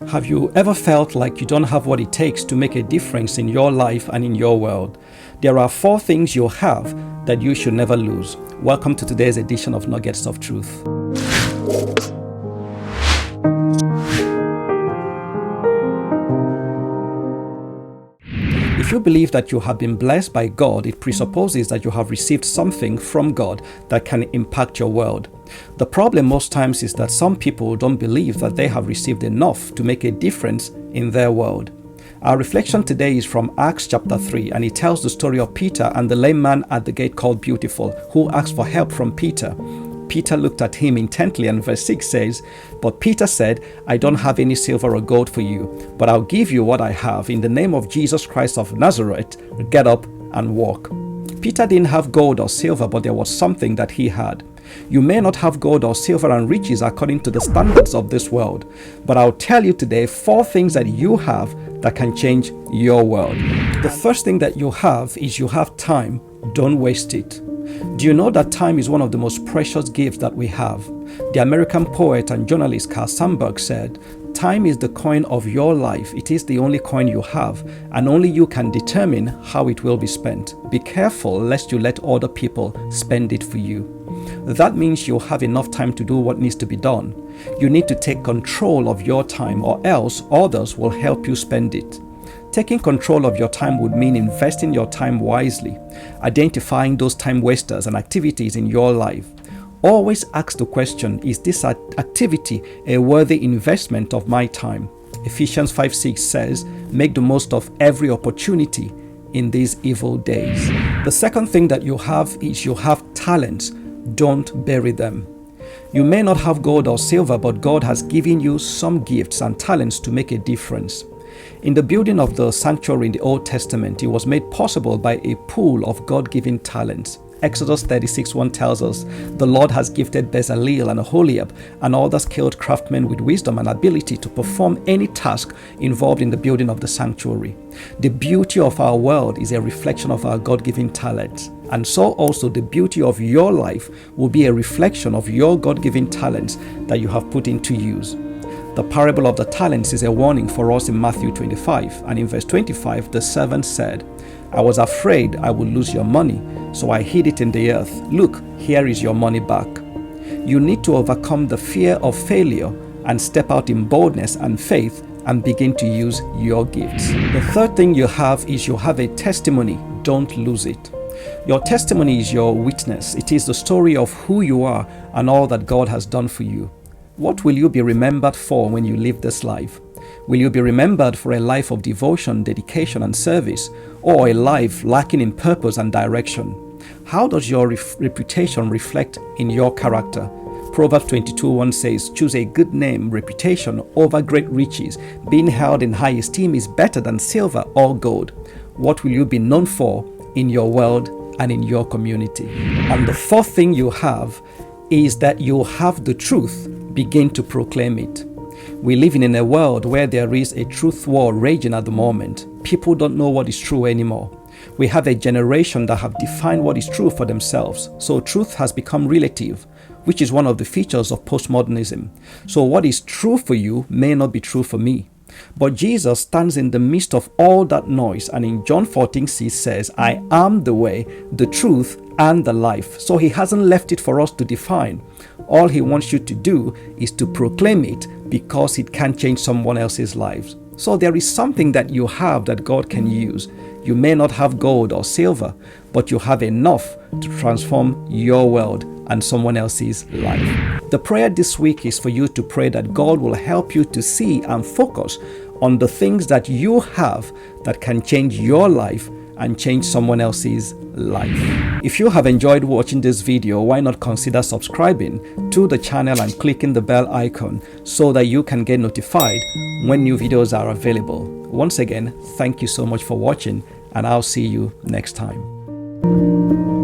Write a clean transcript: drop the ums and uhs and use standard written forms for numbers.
Have you ever felt like you don't have what it takes to make a difference in your life and in your world? There are 4 things you have that you should never lose. Welcome to today's edition of Nuggets of Truth. If you believe that you have been blessed by God, it presupposes that you have received something from God that can impact your world. The problem most times is that some people don't believe that they have received enough to make a difference in their world. Our reflection today is from Acts chapter 3, and it tells the story of Peter and the lame man at the gate called Beautiful, who asked for help from Peter. Peter looked at him intently, and verse 6 says, "But Peter said, I don't have any silver or gold for you, but I'll give you what I have. In the name of Jesus Christ of Nazareth, get up and walk." Peter didn't have gold or silver, but there was something that he had. You may not have gold or silver and riches according to the standards of this world, but I'll tell you today 4 things that you have that can change your world. The first thing that you have is you have time. Don't waste it. Do you know that time is one of the most precious gifts that we have? The American poet and journalist Carl Sandburg said, "Time is the coin of your life. It is the only coin you have, and only you can determine how it will be spent. Be careful lest you let other people spend it for you." That means you have enough time to do what needs to be done. You need to take control of your time, or else others will help you spend it. Taking control of your time would mean investing your time wisely, identifying those time wasters and activities in your life. Always ask the question, is this activity a worthy investment of my time? Ephesians 5:6 says, make the most of every opportunity in these evil days. The second thing that you have is you have talents. Don't bury them. You may not have gold or silver, but God has given you some gifts and talents to make a difference. In the building of the sanctuary in the Old Testament, it was made possible by a pool of God-given talents. Exodus 36:1 tells us, "The Lord has gifted Bezalel and Aholiab and other skilled craftsmen with wisdom and ability to perform any task involved in the building of the sanctuary." The beauty of our world is a reflection of our God-given talents. And so also the beauty of your life will be a reflection of your God-given talents that you have put into use. The parable of the talents is a warning for us in Matthew 25, and in verse 25, the servant said, "I was afraid I would lose your money, so I hid it in the earth. Look, here is your money back." You need to overcome the fear of failure and step out in boldness and faith and begin to use your gifts. The third thing you have is you have a testimony. Don't lose it. Your testimony is your witness. It is the story of who you are and all that God has done for you. What will you be remembered for when you live this life? Will you be remembered for a life of devotion, dedication, and service, or a life lacking in purpose and direction? How does your reputation reflect in your character? Proverbs 22:1 says, "Choose a good name, reputation, over great riches. Being held in high esteem is better than silver or gold." What will you be known for in your world and in your community? And the 4th thing you have is that you have the truth. Begin to proclaim it. We live in a world where there is a truth war raging at the moment. People don't know what is true anymore. We have a generation that have defined what is true for themselves. So truth has become relative, which is one of the features of postmodernism. So what is true for you may not be true for me. But Jesus stands in the midst of all that noise, and in John 14:6 says, "I am the way, the truth, and the life." So he hasn't left it for us to define. All he wants you to do is to proclaim it, because it can change someone else's lives. So there is something that you have that God can use. You may not have gold or silver, but you have enough to transform your world and someone else's life. The prayer this week is for you to pray that God will help you to see and focus on the things that you have that can change your life and change someone else's life. If you have enjoyed watching this video, why not consider subscribing to the channel and clicking the bell icon so that you can get notified when new videos are available. Once again, thank you so much for watching, and I'll see you next time.